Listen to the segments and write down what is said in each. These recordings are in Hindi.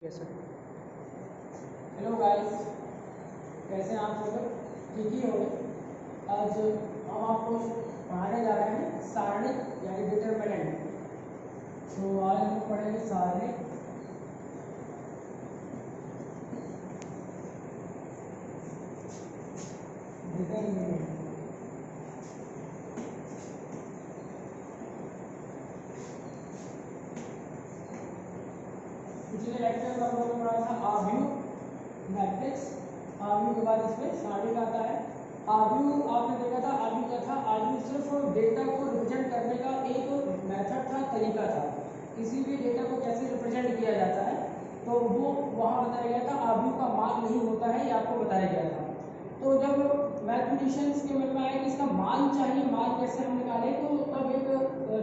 Yes sir. हेलो गाइस, कैसे हैं आप लोग? ठीक ही होंगे। आज हम आपको पढ़ाने जा रहे हैं सारणी यानी डिटरमिनेंट। तो आज हम पढ़ेंगे सारणी। डिटरमिनेंट पिछले लेक्चर में हम लोगों ने पढ़ा था आव्यूह मैट्रिक्स। आव्यूह के बाद इसमें सारणी का आता है। आव्यूह आपने देखा था, आव्यूह क्या था? आव्यूह सिर्फ डेटा को रिप्रेजेंट करने का एक मेथड था, तरीका था। किसी भी डेटा को कैसे रिप्रेजेंट किया जाता है तो वो वहाँ बताया गया था। आव्यूह का मान नहीं होता है, ये आपको बताया गया था। तो जब मैथमेटिशियंस के मन में आया कि इसका मान चाहिए, मान कैसे हम निकालें, तो तब एक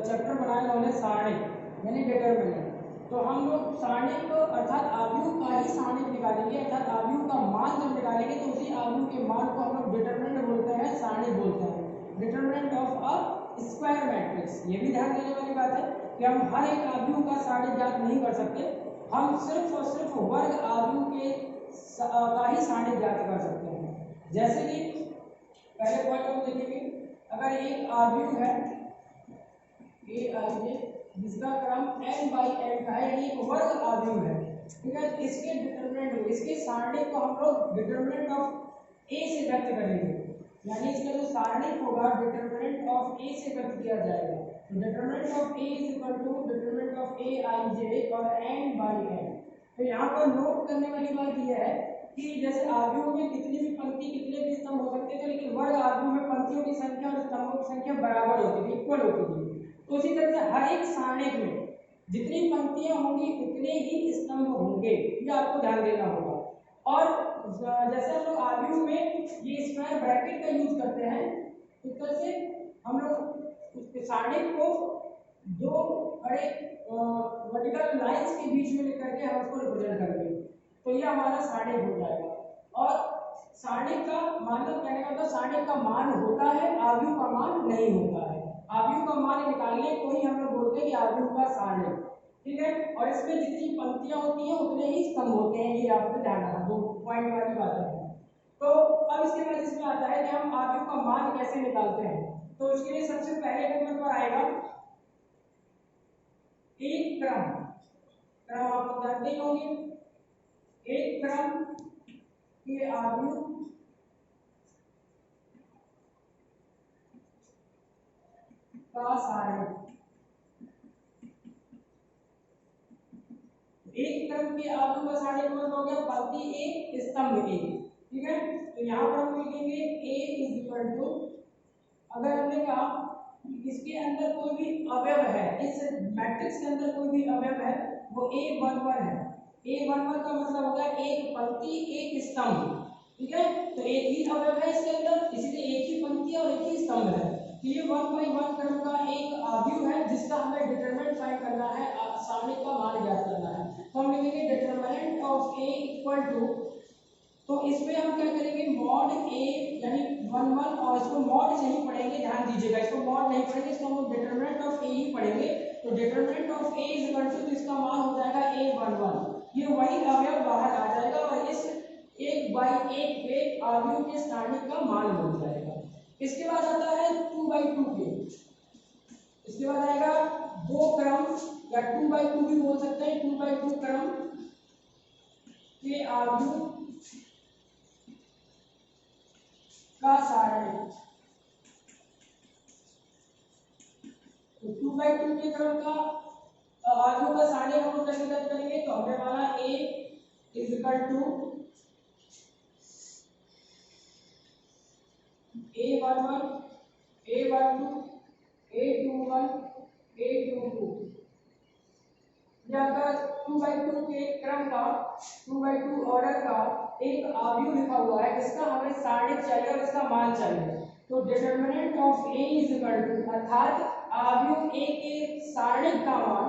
चैप्टर बनाया उन्होंने सारणी यानी डिटरमिनेंट। तो हम लोग सारणी को अर्थात आव्यूह का ही सारणी निकालेंगे, अर्थात आव्यूह का मान जब निकालेंगे तो उसी आव्यूह के मान को हम लोग डिटरमिनेंट बोलते हैं, सारणी बोलते हैं। Determinant of a square matrix. ये भी ध्यान देने वाली बात है कि हम हर एक आव्यूह का सारणी ज्ञात नहीं कर सकते। हम सिर्फ और सिर्फ वर्ग आव्यूह के का ही सारणी ज्ञात कर सकते हैं। जैसे कि पहले पॉइंट हम देखेंगे, अगर एक आव्यूह है ए आई जे जिसका क्रम n बाई n का है, यानी एक वर्ग आव्यूह है, ठीक है। इसके डिटरमिनेंट, इसके सारणी को हम लोग डिटरमिनेंट ऑफ ए से व्यक्त करेंगे, यानी इसका जो सारणी होगा डिटरमिनेंट ऑफ ए से व्यक्त किया जाएगा। तो determinant of A is equal to determinant of A I J और n बाई n। तो यहाँ पर नोट करने वाली बात यह है कि जैसे आव्यूह में कितनी भी पंक्ति, कितने भी स्तंभ हो सकते थे, लेकिन वर्ग आव्यूह में पंक्तियों की संख्या और स्तंभों की संख्या बराबर होती थी, इक्वल होती थी। तो उसी तरह से हर एक सारणी में जितनी पंक्तियां होंगी उतने ही स्तंभ होंगे, ये आपको ध्यान देना होगा। और जैसे हम लोग आव्यूह में ये स्क्वायर ब्रैकेट का यूज करते हैं, उस तरह से हम लोग उस सारणी को दो बड़े वर्टिकल लाइंस के बीच में लेकर के हम उसको रिप्रेजेंट करेंगे, तो ये हमारा सारणी हो जाएगा। और सारणी का मतलब कहने का मतलब सारणी का मान होता है, आव्यूह का मान नहीं होता है। आव्यूह का मान निकालने को ही हम लोग बोलते हैं कि आव्यूह का सारणी, ठीक है। और इसमें जितनी पंक्तियां होती हैं उतने ही स्तंभ होते हैं, ये आपको ध्यान रखना, 2 पॉइंट वाली बात है। तो अब इसके बाद इसमें आता है कि हम आव्यूह का मान कैसे निकालते हैं। तो इसके लिए सबसे पहले नंबर पर आएगा एक क्रम। क्रम आप जानते ही होंगे, एक क्रम के आव्यूह का सारणी। एक क्रम के आव्यूह का सारणी का मतलब हो गया पंक्ति एक स्तंभ एक, ठीक है। तो यहाँ पर हम लिखेंगे a इज इक्वल टू, अगर हमने कहा कि इसके अंदर कोई भी अवयव है, इस मैट्रिक्स के अंदर कोई भी अवयव है, वो a11 है। a11 का मतलब हो गया एक पंक्ति एक स्तंभ, ठीक है। तो एक ही अवयव है इसके अंदर, इसलिए एक ही पंक्ति और एक ही स्तंभ है। तो ये 1/1 क्रम का एक आव्यूह है जिसका हमें डिटरमिनेंट फाइंड करना है, सारणी का मान ज्ञात करना है। तो हम लिखेंगे determinant of a equal to, तो इसमें हम क्या करेंगे, मॉड a यानी 1 और इसको मॉड से ही पढ़ेंगे, ध्यान दीजिएगा, इसको मॉड नहीं पढ़ेंगे, इसको हम डिटरमिनेंट ऑफ a ही पढ़ेंगे। तो determinant of a is equal to, इसका मान हो जाएगा a11। ये वही अवयव बाहर आ जाएगा और इस 1/1 के आव्यूह के सारणी का मान बन जाएगा। इसके बाद आता है 2/2 के, इसके बाद आएगा दो क्रम या 2/2 भी बोल सकते हैं, 2/2 क्रम के आव्यूह का सारणी। तो 2/2 के क्रम का आव्यूह का सारणी हम लोग कैसे ज्ञात करेंगे, तो हमने माना a is equal to a11 a12 a21 a22। या अगर 2/2 के क्रम का 2/2 ऑर्डर का एक आव्यूह लिखा हुआ है जिसका हमें सारणी चाहिए और इसका मान चाहिए, तो determinant of a is equal to, अर्थात आव्यूह a के सारणी का मान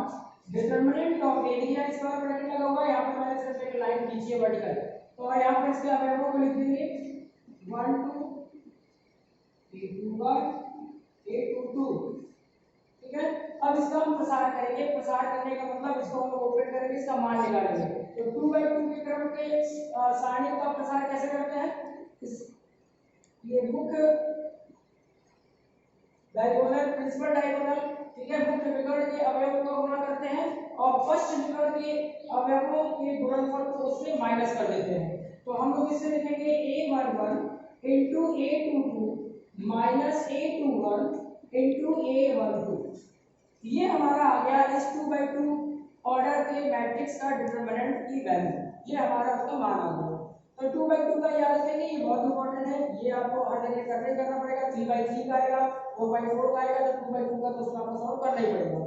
डिटरमिनेंट ऑफ a, देखिए इसका ब्रैकेट लगा हुआ है, यहाँ पर मैंने सिर्फ एक लाइन खींची है वर्टिकल, तो यहाँ पर इसके अवयवों को लिख देंगे 1 2 a21 a22, ठीक है। अब इसका हम प्रसार करेंगे, प्रसार करने का मतलब इसको हम ओपन करेंगे, इसका मान निकालेंगे। तो 2/2 के क्रम के सारणी का प्रसार कैसे करते हैं? ये मुख्य डायगोनल, प्रिंसिपल डायगोनल, ठीक है, मुख्य विकर्ण के अवयवों का गुणा करते हैं और पश्च विकर्ण के अवयवों के गुणनफल को उससे माइनस कर देते हैं। तो हम लोग इससे लिखेंगे a11 into a22 minus a21 into a12। ये हमारा आ गया इस 2/2 ऑर्डर के मैट्रिक्स का डिटरमिनेंट की वैल्यू, ये हमारा उसका मान आ गया। तो 2/2 का याद रखेंगे, ये बहुत इंपॉर्टेंट है, ये आपको हर जगह करना पड़ेगा। 3/3 का आएगा, 4/4 का आएगा, तो 2/2 का तो उसका आपको सॉल्व करना ही पड़ेगा,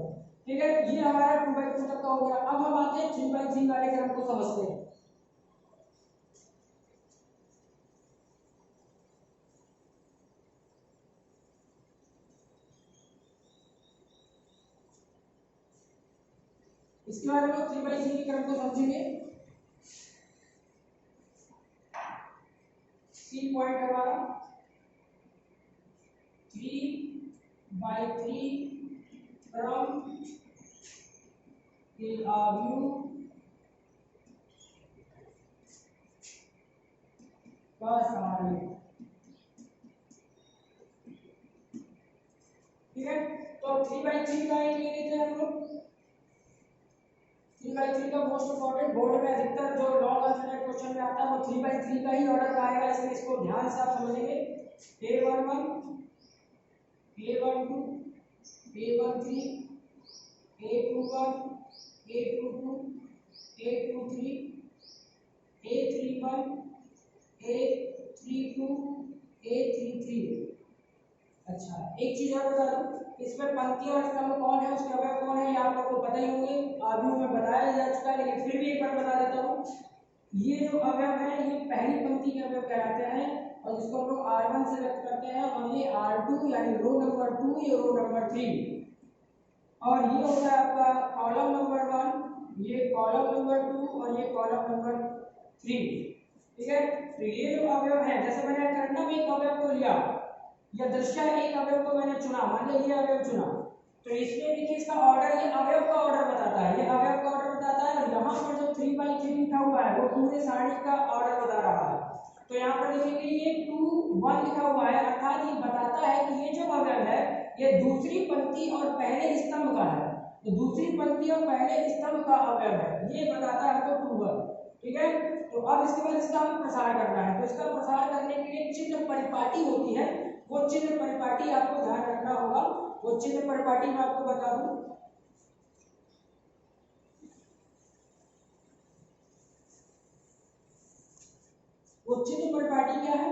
ठीक है। ये हमारा 2/2 तक का हो गया। अब हम आते हैं 3/3 वाले क्रम को समझते हैं। इसके बाद हम लोग 3/3 के क्रम को समझेंगे। सी पॉइंट है हमारा 3/3 क्रम के आव्यूह का सारणी, ठीक है। तो 3/3 का ही ले लेते हैं हम लोग। 3/3 का मोस्ट इंपॉर्टेंट, बोर्ड में अधिकतर जो लॉन्ग आंसर क्वेश्चन में आता है वो 3/3 का ही ऑर्डर का आएगा, इसलिए इसको ध्यान से आप समझेंगे। a11 a12 a13 a21 a22 a23 a31 a32 a33। अच्छा, एक चीज और बता दूं, इसमें पंक्ति और स्तंभ कौन है, उसके अवयव कौन है, ये आप लोगों को पता ही होंगे, आव्यूह में बताया जा चुका है, लेकिन फिर भी एक बार बता देता हूँ। ये जो अवयव है ये पहली पंक्ति के अवयव कहलाते हैं और जिसको हम लोग R1 से व्यक्त करते हैं, और ये R2 यानी रो नंबर 2, ये रो नंबर 3, और ये होता है आपका कॉलम नंबर 1, ये कॉलम नंबर 2 और ये कॉलम नंबर 3, ठीक है। तो ये जो अवयव है, जैसे मैंने करना में एक अवयव को लिया या दृश्य एक अवयव को मैंने चुना, मान लो ये अवयव चुना, तो इसमें देखिए इसका ऑर्डर, ये अवयव का ऑर्डर बताता है, ये अवयव का ऑर्डर बताता है, और यहाँ पर जो 3/3 लिखा हुआ है वो पूरे सारणी का ऑर्डर बता रहा है। तो यहाँ पर देखेंगे ये 2 1 लिखा हुआ है, अर्थात ये बताता है कि ये जो अवयव है ये दूसरी पंक्ति और पहले स्तंभ का है, तो दूसरी पंक्ति और पहले स्तंभ का अवयव है, ये बताता है हमको 2 1, ठीक है। तो अब इसके बाद इसका हमें प्रसार करना है, तो इसका प्रसार करने के लिए चिन्ह परिपाटी होती है, वो चिन्ह परिपाटी आपको ध्यान रखना होगा। वो चिन्ह परिपाटी मैं आपको बता दूं, वो चिन्ह परिपाटी क्या है?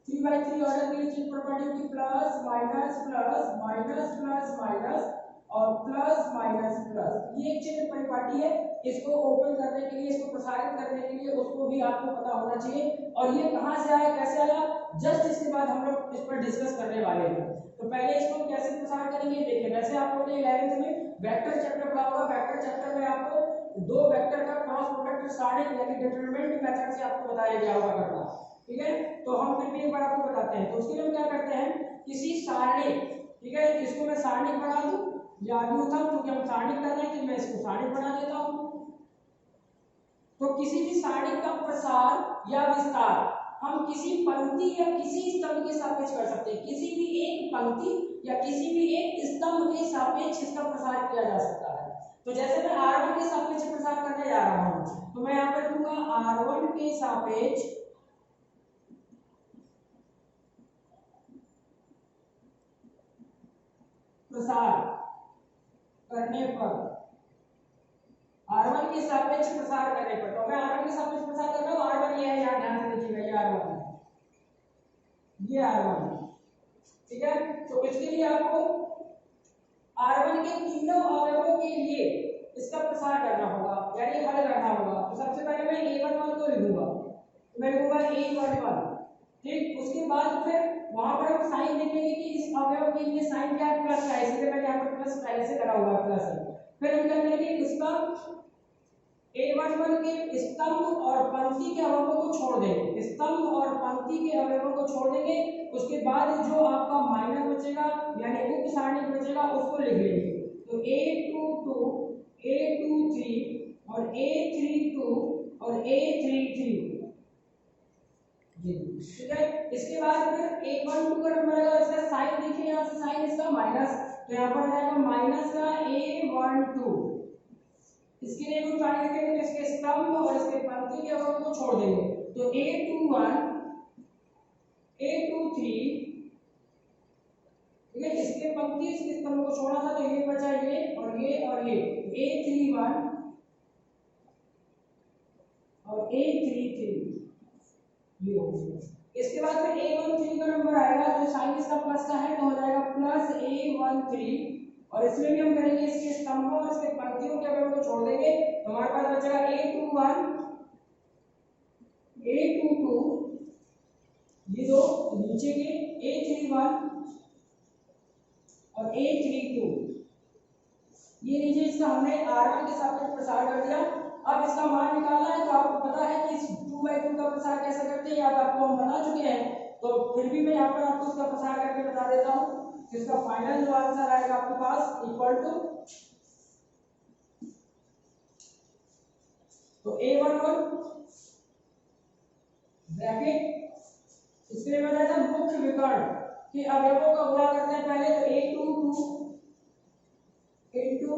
3/3 ऑर्डर के लिए चिन्ह परिपाटी होगी plus minus plus minus plus minus और प्लस माइनस प्लस, ये एक चिन्ह परिपाटी है। इसको ओपन करने के लिए, इसको प्रसारित करने के लिए उसको भी आपको पता होना चाहिए। और ये कहां से आया, कैसे आया, जस्ट इसके बाद हम लोग इस पर डिस्कस करने वाले हैं। तो पहले इसको कैसे प्रसार करेंगे, देखिए वैसे आप लोगों ने 11th में वेक्टर चैप्टर पढ़ा होगा, वेक्टर चैप्टर में आपको दो वेक्टर का क्रॉस प्रोडक्ट सारणी यानी डिटरमिनेंट मेथड से आपको बताया गया होगा करना, ठीक है। तो हम फिर भी एक बार आपको बताते हैं। तो उसके लिए हम क्या करते हैं, किसी सारणी, ठीक है, इसको मैं सारणी बना दूं, या आव्यूह था क्योंकि हम सारणी कर रहे हैं कि मैं इसको सारणी बना देता हूं। तो किसी भी सारणी का प्रसार या विस्तार हम किसी पंक्ति या किसी स्तंभ के सापेक्ष कर सकते हैं, किसी भी एक पंक्ति या किसी भी एक स्तंभ के सापेक्ष इसका प्रसार किया जा सकता है। तो जैसे मैं R1 के सापेक्ष प्रसार करने जा रहा हूं, तो मैं यहां पर दूंगा R1 के सापेक्ष प्रसार करने पर, R1 के सापेक्ष प्रसार करने पर, तो मैं R1 के सापेक्ष प्रसार कर रहा हूं, R1 ये है, यहां ध्यान से देखिएगा, ये R1 है, ये R1 है, ठीक है। तो इसके लिए आपको R1 के तीनों अवयवों के लिए इसका प्रसार करना होगा, यानी हल करना होगा। तो सबसे पहले मैं A11 को लिखूंगा, तो मैं लिखूंगा A11, ठीक। उसके बाद फिर वहां पर हम साइन लिखेंगे कि इस अवयव के लिए साइन क्या है, प्लस है, इसलिए मैंने यहाँ पर प्लस पहले से लगा हुआ है, प्लस है। फिर हम क्या करेंगे, इसका A11 के स्तंभ और पंक्ति के अवयवों को छोड़ देंगे, स्तंभ और पंक्ति के अवयवों को छोड़ देंगे। उसके बाद जो आपका माइनर बचेगा यानी उप सारणी बचेगा उसको लिख लेंगे। तो A22 A23 और A32 और A33, ठीक है। इसके बाद फिर A12 का नंबर आएगा, इसका साइन देखिए यहाँ से साइन इसका माइनस, तो यहाँ पर आ जाएगा माइनस का A12। इसके लिए कुछ साइन लिखेंगे, इसके स्तंभ और इसके पंक्ति के अवयवों को छोड़ देंगे। तो A21 A23, ठीक है, इसके पंक्ति इसके स्तंभ को छोड़ा था तो ये बचा ये और ये और ये A31 और A33 ये हो गया। इसके बाद फिर A13 का नंबर आएगा, तो साइन इसका प्लस का है तो हो जाएगा प्लस A13, और इसमें भी हम करेंगे इसके स्तंभों और इसके पंक्तियों के अवयवों को छोड़ देंगे तो हमारे पास बचेगा A21 A22, ये दो नीचे के A31 और A32, ये नीचे इसका हमने R1 के सापेक्ष प्रसार कर दिया। अब इसका मान निकालना है तो आपको पता है कि इस 2/2 का प्रसार कैसे करते हैं, या आपको हम बता चुके हैं, तो फिर भी मैं यहाँ पर आपको इसका प्रसार करके बता देता हूँ। इसका फाइनल जो आंसर आएगा आपके पास इक्वल टू, तो A11 ब्रैकेट, इसके बाद आता है मुख्य विकर्ण के अवयवों का गुणा करते हैं पहले, तो A22 into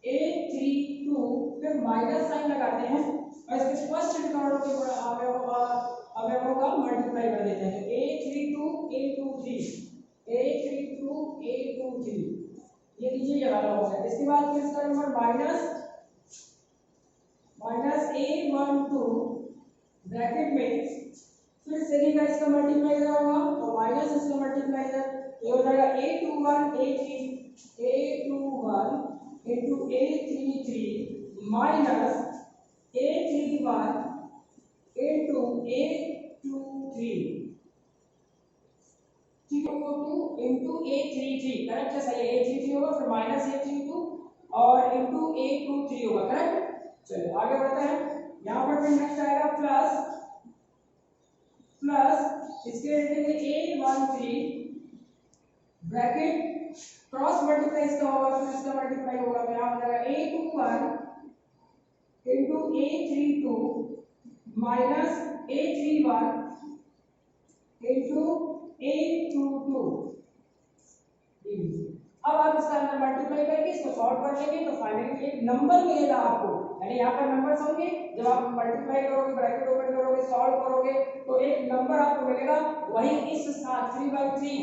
A32, फिर माइनस साइन लगाते हैं और इसके स्पष्ट विकर्णों के अवयवों का मल्टीप्लाई कर देते हैं। A32 A23 A32 A23, ये नीचे ये वाला हो गया। इसके बाद फिर इसका नंबर माइनस A12 ब्रैकेट में, फिर सेकंड का इसका मल्टीप्लाई इधर होगा तो माइनस इसका मल्टीप्लाई इधर, ये हो जाएगा A21 into A33 minus A31 into A23, ठीक है, into A33, करेक्ट है, सही है, A33 होगा, फिर माइनस A32 और into A23 होगा, करेक्ट। चलिए आगे बढ़ते हैं। यहाँ पर फिर नेक्स्ट आएगा प्लस इसके लिखेंगे A13 ब्रैकेट क्रॉस मल्टीप्लाई इसका होगा, फिर इसका मल्टीप्लाई होगा, तो यहाँ हो जाएगा A21 into A32 minus A31 into A22। अब आप इसका अंदर मल्टीप्लाई करके इसको सॉल्व कर लेंगे तो फाइनली एक नंबर मिलेगा आपको, यानी यहाँ पर नंबर्स होंगे, जब आप मल्टीप्लाई करोगे, ब्रैकेट ओपन करोगे, सॉल्व करोगे तो एक नंबर आपको मिलेगा, वही इस 3/3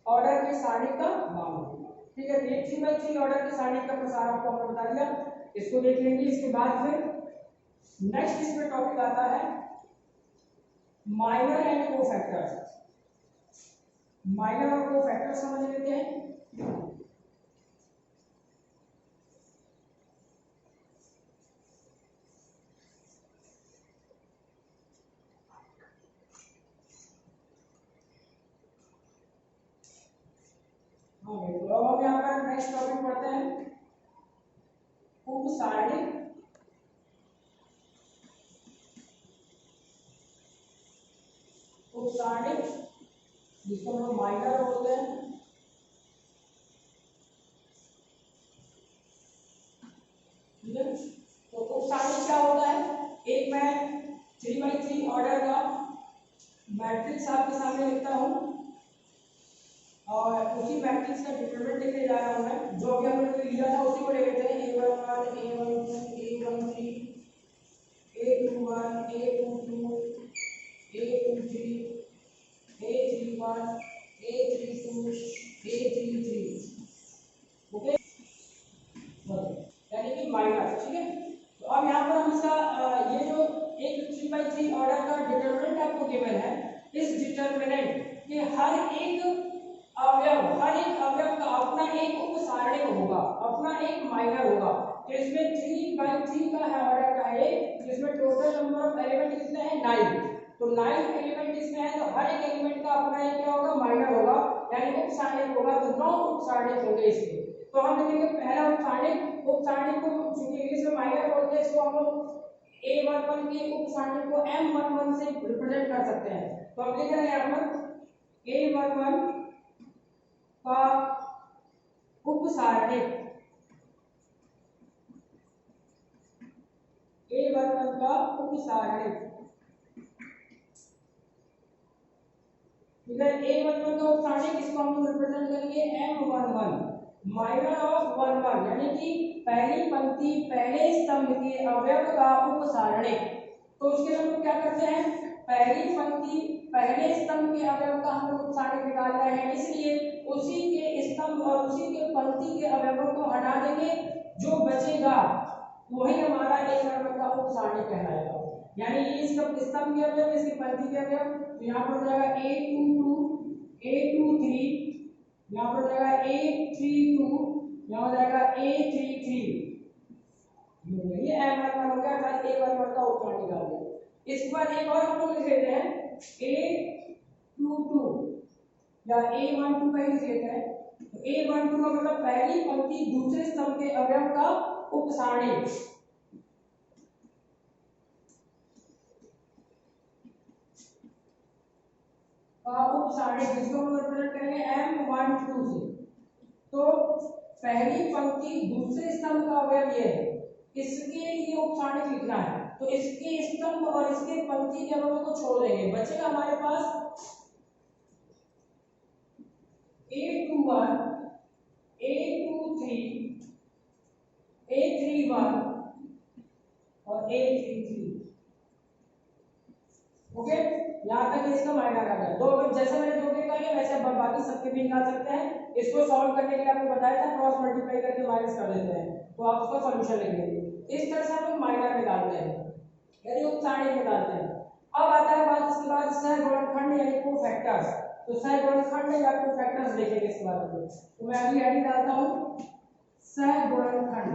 ऑर्डर के सारणी का मान होगा, ठीक है। ये 3/3 ऑर्डर के सारणी का प्रसार आपको हमने बता दिया, इसको देख लेंगे। इसके बाद फिर नेक्स्ट इसमें टॉपिक आता है माइनर एंड कोफैक्टर्स। माइनर और कोफैक्टर्स समझ लेते हैं। तो अब हम यहाँ पर नेक्स्ट टॉपिक पढ़ते हैं उपसारणी। उपसारणी जिसको हम माइनर बोलते हैं, ठीक है। तो उपसारणी क्या होता है, एक मैं 3/3 ऑर्डर का मैट्रिक्स आपके सामने लिखता हूँ और उसी मैट्रिक्स का डिटरमिनेंट लिखने जा रहा हूं मैं, जो अभी हमने लिया था उसी को ले लेते हैं। A11 A12 A13 A21 A22 A23 A31 A32 A33, okay, यानी कि माइनस, ठीक है। तो अब यहाँ पर हम इसका ये जो एक 3/3 ऑर्डर का डिटरमिनेंट आपको गिवन है, इस डिटरमिनेंट के हर एक अवयव का अपना एक उपसारणी होगा, अपना एक माइनर होगा। तो इसमें 3/3 का है ऑर्डर का है, जिसमें टोटल नंबर ऑफ एलिमेंट कितने हैं 9, तो 9 एलिमेंट इसमें है, तो हर एक एलिमेंट का अपना एक क्या होगा माइनर होगा, यानी उपसारणी होगा, तो 9 उपसारणी होंगे इसमें। तो हम लिखेंगे पहला उपसारणिक, उपसारणिक को चूंकि इंग्लिश में माइनर बोलते हैं इसको हम लोग A11 के उपसारणिक को M11 से रिप्रेजेंट कर सकते हैं। तो हम लिख रहे हैं यहाँ पर A11 का उपसारणिक, A11 का उपसारणिक, ठीक है। A11 का उपसारणिक इसको हम लोग रिप्रेजेंट करेंगे M11 माइनर ऑफ 11, यानी कि पहली पंक्ति पहले स्तंभ के अवयव का उपसारणिक। तो उसके लिए हम लोग क्या करते हैं, पहली पंक्ति पहले स्तंभ के अवयव का हम लोग उपसारणिक निकाल रहे हैं, इसलिए उसी के स्तंभ और उसी के पंक्ति के अवयवों को हटा देंगे, जो बचेगा वही हमारा A11 का उपसारणिक कहलाएगा। यानी ये स्तंभ के अवयव, इसकी पंक्ति के अवयव, तो यहाँ पर हो जाएगा A22, A23, यहाँ पर हो जाएगा A32, यहाँ हो जाएगा A33, ये M11 हो गया, अर्थात A11 का उपसारणिक निकाल दिया। इसके बाद एक और हम लोग लिख लेते हैं A22 या A12 का ही लिख लेते हैं। तो A12 का मतलब पहली पंक्ति दूसरे स्तंभ के अवयव का उपसारणिक, उपसारणिक जिसको हम रिप्रेजेंट करेंगे M12 से। तो पहली पंक्ति दूसरे स्तंभ का अवयव ये है, इसके लिए उपसारणिक लिखना है, तो इसके स्तंभ और इसके पंक्ति के अवयवों को छोड़ देंगे, बचेगा हमारे पास A21, A23, A31 और A33। ओके, यहाँ तक इसका माइनर आ गया। दो जैसे मैंने दो के निकाले वैसे अब बाकी सबके भी निकाल सकते हैं। इसको सॉल्व करने के लिए आपको बताया था क्रॉस मल्टीप्लाई करके माइनस कर देते हैं, तो आप उसका सॉल्यूशन लिखेंगे। इस तरह से हम लोग माइनर निकालते हैं, यानी उपसारणिक निकालते हैं। अब आता है बात इसके बाद सहगुणनखंड यानी कोफैक्टर्स। तो सहगुणनखंड या कोफैक्टर्स देखेंगे इसके बाद में। तो मैं अभी हेडिंग डालता हूँ सहगुणनखंड,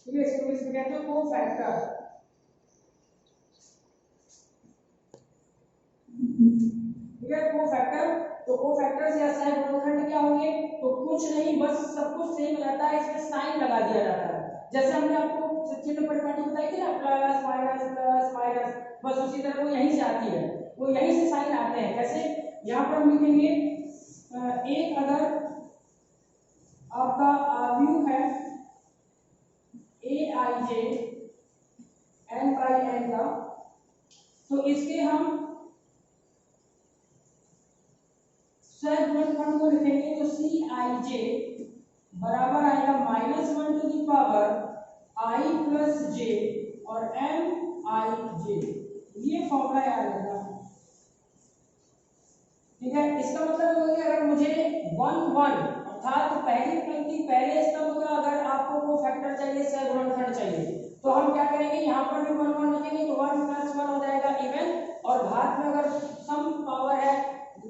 ठीक है, इसको इंग्लिश में कहते हैं कोफैक्टर, ठीक है, कोफैक्टर। तो कोफैक्टर्स या सहगुणनखंड क्या होंगे, तो कुछ नहीं, बस सब कुछ सेम रहता है, इसमें साइन लगा दिया जाता है। जैसे हमने आपको चिन्ह परिपाटी बताई थी ना, प्लस माइनस, बस उसी तरह वो यहीं से आती है, वो यहीं से साइन आते हैं। कैसे, यहाँ पर हम लिखेंगे एक अगर आपका आव्यूह है Aij n by n का, तो इसके हम सहगुणनखंड को लिखेंगे, तो Cij बराबर आएगा -1 to the power I plus j और Mij, ये फॉर्मूला याद रखना, ठीक है। इसका मतलब हो गया अगर मुझे 1 1 अर्थात पहली पंक्ति पहले स्तंभ का अगर आपको कोफैक्टर चाहिए, सहगुणनखंड चाहिए, तो हम क्या करेंगे, यहाँ पर भी 1 1 रखेंगे, तो 1 + 1 हो जाएगा इवन, और घात में अगर सम पावर है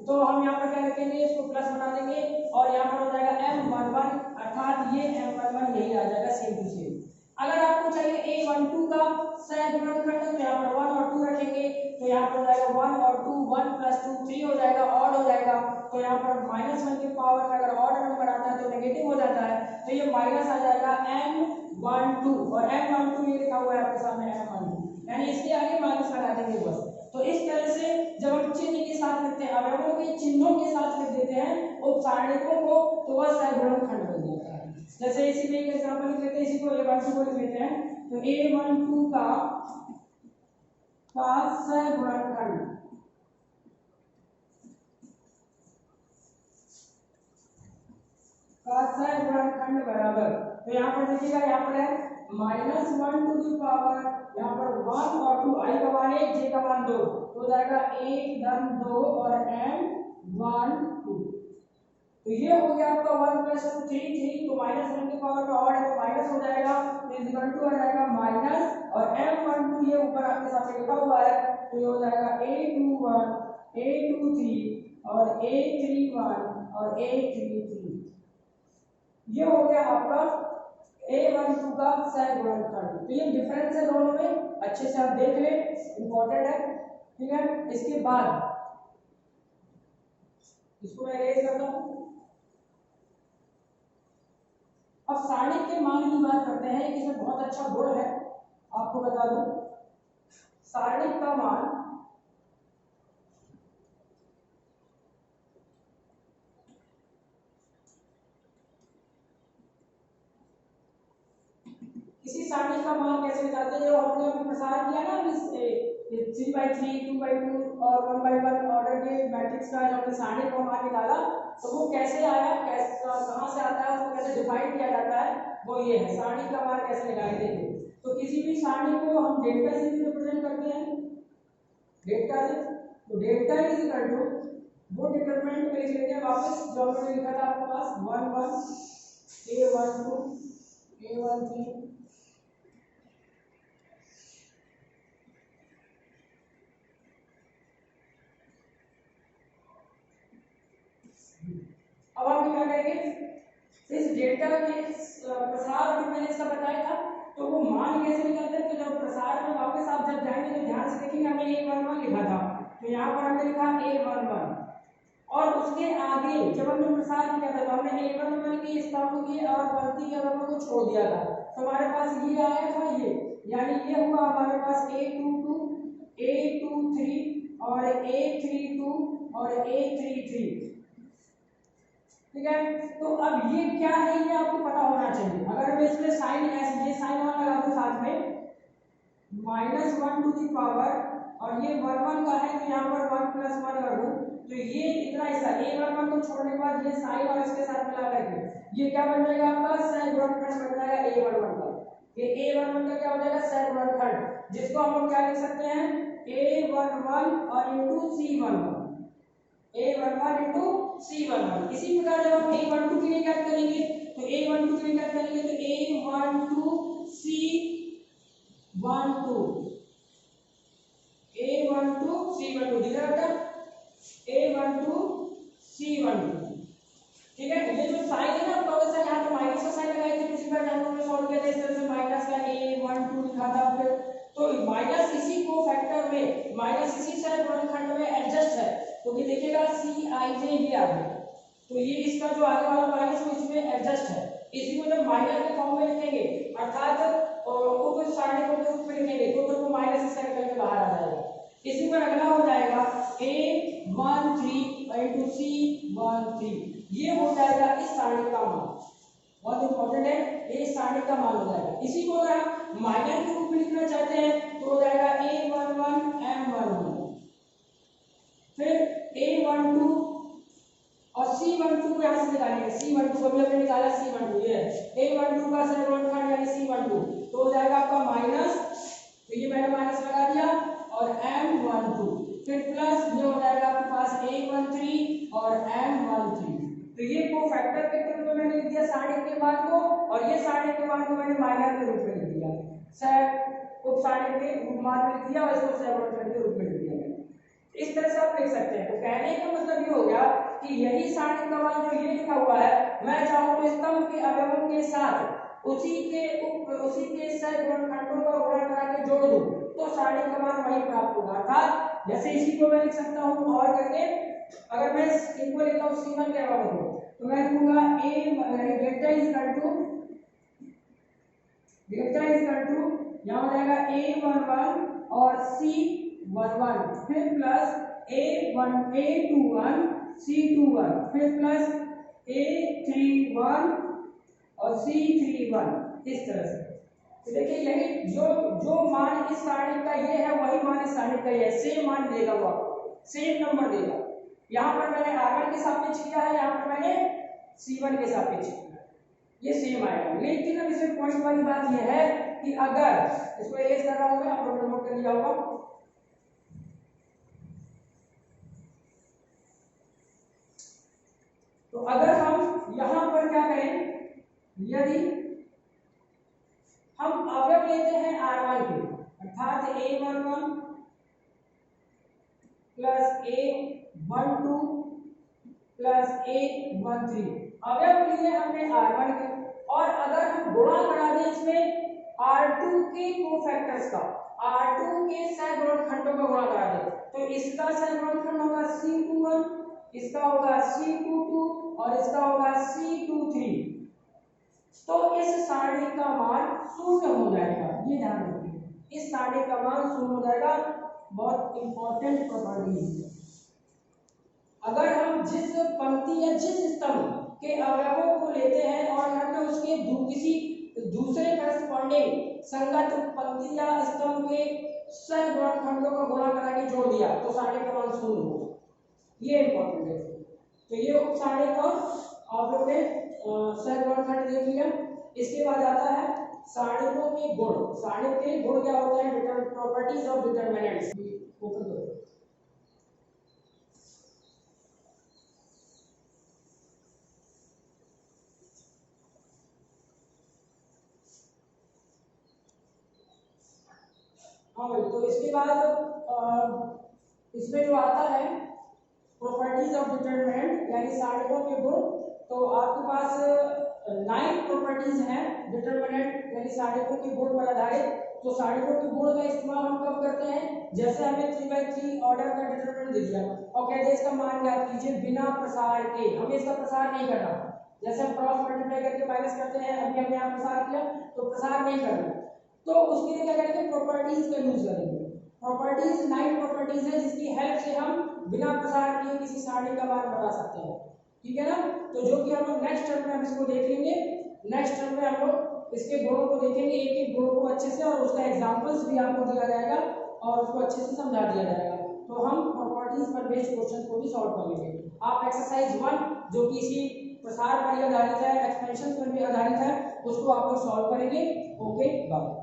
तो हम यहाँ पर क्या रखेंगे, इसको प्लस बना देंगे, और यहाँ पर हो जाएगा M11, अर्थात ये M11 यही आ जाएगा सेम टू सेम। अगर आपको चाहिए A12 का सहगुणनखंड, तो यहाँ पर 1 और 2 रखेंगे, तो यहाँ पर हो जाएगा 1 और 2, 1 + 2 3 हो जाएगा, ऑड हो जाएगा, तो यहाँ पर -1 के पावर में अगर ऑड नंबर आता है तो नेगेटिव हो जाता है, तो ये माइनस आ जाएगा M12, और M12 ये लिखा हुआ है आपके सामने M12, यानी इसके आगे माइनस लगा देंगे बस। तो इस तरह से जब हम चिन्ह के साथ लिखते हैं, अवयवों के चिन्हों के साथ लिख देते हैं उपसारणिकों को, तो वह सहगुणनखंड बन जाता है। जैसे इसी में एक एग्जांपल लिख लेते हैं, इसी को A12 को लिख लेते हैं, तो A12 का सहगुणनखंड, सहगुणनखंड बराबर, तो यहाँ पर देखिएगा, यहाँ पर है -1 टू द पावर, यहाँ पर 1 और 2, I का मान 1 J का मान 2, तो हो जाएगा 1 धन 2 और M1 2, तो ये हो गया आपका 1 + 2 3, तो -1 के पावर का ऑड है तो माइनस हो जाएगा, तो इक्वल टू आ जाएगा माइनस, और M12 ये ऊपर आपके सामने लिखा हुआ है, तो ये हो जाएगा A21 A23 और A31 और A33, ये हो गया आपका A12 का सहगुणनखंड। तो ये डिफरेंस है दोनों में, अच्छे से आप देख लें, इंपॉर्टेंट है, ठीक है। इसके बाद इसको मैं इरेज करता हूँ। अब सारणिक के मान की बात करते हैं, इसमें बहुत अच्छा गुण है, आपको बता दूं। सारणिक का मान किसी सारणी का मान कैसे निकालते हैं, जो हमने अभी प्रसार किया ना, इस 3/3, 2/2 और 1/1 ऑर्डर के मैट्रिक्स का जो हमने सारणी का मान निकाला, तो वो कैसे आया, कैसे कहां से आता है, उसको कैसे डिफाइन किया जाता है, वो ये है सारणी का मान कैसे निकालेंगे। तो किसी भी सारणी को हम डेल्टा से रिप्रेजेंट करते हैं, डेल्टा से। तो डेल्टा इज इक्वल टू, वो डिटरमिनेंट में लिख लेते हैं वापस जो हमने लिखा था आपके पास, 1 1 a12 a13 अब हम क्या करेंगे, इस डेल्टा के प्रसार और मैंने इसका बताया था, तो वो मान कैसे निकलते हैं। तो जब प्रसार में वापस आप जब जाएंगे तो ध्यान से देखेंगे, हमने a11 लिखा था, तो यहाँ पर हमने लिखा a11 और उसके आगे जब हमने प्रसार किया था तो हमने a11 के स्तंभ की और पंक्ति के अवयवों को छोड़ दिया था, तो हमारे पास ये आया था ये, यानी ये हुआ हमारे पास a22 a23 और a32 और a33। ठीक है, तो अब ये क्या है, ये आपको पता होना चाहिए। अगर मैं इसमें साइन ऐसे ये साइन वन लगा दूं साथ में, -1 टू दी पावर, और ये 1 1 का है तो यहाँ पर 1 + 1 कर दूं, तो ये इतना हिस्सा a11 को छोड़ने के बाद ये साइन और इसके साथ मिला करके ये क्या बन जाएगा आपका सहगुणनखंड बन जाएगा a11 का। ये a11 का क्या हो जाएगा, सहगुणनखंड, जिसको हम लोग क्या लिख सकते हैं, a11 और into c11, a11 into c11। इसी प्रकार जब हम a12 के लिए क्या करेंगे, तो a12 के लिए क्या करेंगे, तो a12 c12 दिखा था, a12 c12। ठीक है, ये जो साइन है ना, आपका वैसा यहाँ पे माइनस का साइन लगाए थे पिछली बार जब हमने सॉल्व किया था, इस तरह से माइनस का a12 लिखा था, फिर तो माइनस इसी को फैक्टर में, माइनस इसी से गुणनखंड में एडजस्ट है, तो ये देखिएगा Cij ये आ गया, तो ये इसका जो आगे वाला माइनस वो इसमें एडजस्ट है। इसी को जब माइनस के फॉर्म में लिखेंगे, अर्थात उप सारणी को रूप में लिखेंगे, तो वो माइनस इसका निकल के बाहर आ जाएगा। इसी पर अगला हो जाएगा a13 into c13, ये हो जाएगा इस सारणी का मान, बहुत इंपॉर्टेंट है, ये इस सारणी का मान हो जाएगा। इसी को अगर आप माइनस के रूप में लिखना चाहते हैं तो हो जाएगा a11 m11, फिर a12 और c12 को यहाँ से निकालेंगे, c12 को भी हमने निकाला, c12 ये है a12 का सहगुणनखंड यानी c12, तो हो जाएगा आपका माइनस, तो ये मैंने माइनस लगा दिया, और m12 फिर प्लस ये हो जाएगा आपके पास a13 और m13। तो ये को फैक्टर के रूप में मैंने लिख दिया सारणी के मान को, और ये सारणी के मान को मैंने माइनस के रूप में लिख दिया, सह उप सारणी के मान में लिख दिया और इसको सहगुणनखंड के रूप में लिख दिया। इस तरह से आप लिख सकते हैं। तो कहने का मतलब ये हो गया कि यही सारणी का मान जो ये लिखा हुआ है, मैं चाहूं तो स्तंभ के अवयवों के साथ उसी के सहगुणनखंडों का गुणा करा के जोड़ दूं, तो सारणी का मान वही प्राप्त होगा। अर्थात जैसे इसी को मैं लिख सकता हूं और करके, अगर मैं इनको लिखता हूं c1 के अवयव को, तो मैं लिखूंगा a delta is equal to यहां हो जाएगा a11 और c11, फिर प्लस a21 c21, फिर प्लस a31 और c31, इस तरह से। तो देखिए यही जो मान इस सारणी का ये है, वही मान इस सारणी का ये है, सेम मान देगा, वो आपको सेम नंबर देगा। यहाँ पर मैंने r1 के सापेक्ष किया है, यहाँ पर मैंने c1 के सापेक्ष किया है, ये सेम आएगा। लेकिन अब इसमें पॉइंट वाली बात यह है कि अगर इसको इरेज कर रहा हूं मैं, आप लोगों ने नोट कर लिया होगा, तो अगर हम यहां पर क्या करें, यदि हम अवयव लेते हैं r1 के, अर्थात a11 plus a12 plus a13, अवयव लिए हमने r1 के, और अगर हम गुणा करा दें इसमें r2 के कोफैक्टर्स का, r2 के सहगुणनखंडों का गुणा करा दें, तो इसका सहगुणनखंड होगा c21 इसका होगा C22 और इसका होगा C23। तो इस सारणी का मान 0 हो जाएगा, ये ध्यान रखिए, इस सारणी का मान 0 हो जाएगा। बहुत इंपॉर्टेंट प्रॉपर्टी है। अगर हम जिस पंक्ति या जिस स्तंभ के अवयवों को लेते हैं और हमने उसके किसी दूसरे करस्पॉन्डिंग संगत पंक्ति या स्तंभ के सहगुणनखंडों का गुणा करा के जोड़ दिया तो सारणी का मान 0 होगा, ये इंपॉर्टेंट है। तो ये उप सारणी का आप लोग ने सहगुणनखंड देख लिया। इसके बाद आता है सारणिकों के गुण। सारणिक के गुण क्या होते हैं? Properties of determinants. ओपन करो। हाँ भाई, तो इसके बाद इसमें जो आता है प्रॉपर्टीज ऑफ डिटरमिनेंट यानी सारणिकों के गुण, तो आपके पास 9 प्रॉपर्टीज हैं डिटरमिनेंट यानी सारणिकों के गुण पर आधारित। तो सारणिकों के गुण का इस्तेमाल हम कब करते हैं? जैसे हमें 3/3 ऑर्डर का डिटरमिनेंट दे दिया और कहते हैं इसका मान ज्ञात कीजिए बिना प्रसार के, हमें इसका प्रसार नहीं करना। जैसे हम क्रॉस मल्टीप्लाई करके माइनस करते हैं, अभी हमने यहाँ प्रसार किया तो प्रसार नहीं करना, तो उसके लिए क्या करेंगे? प्रॉपर्टीज का यूज करेंगे। प्रॉपर्टीज 9 प्रॉपर्टीज है जिसकी हेल्प से हम बिना प्रसार किए किसी सारणी का मान बता सकते हैं, ठीक है ना? तो जो कि हम लोग नेक्स्ट टर्म में हम इसको देख लेंगे। नेक्स्ट टर्म में हम लोग इसके गुणों को देखेंगे, एक एक गुण को अच्छे से, और उसका एग्जांपल्स भी आपको दिया जाएगा और उसको अच्छे से समझा दिया जाएगा। तो हम प्रॉपर्टीज पर बेस्ड क्वेश्चन को भी सॉल्व कर लेंगे। आप एक्सरसाइज 1 जो कि इसी प्रसार पर आधारित है, एक्सपेंशन पर भी आधारित है, उसको आप लोग सॉल्व करेंगे। Okay, bye.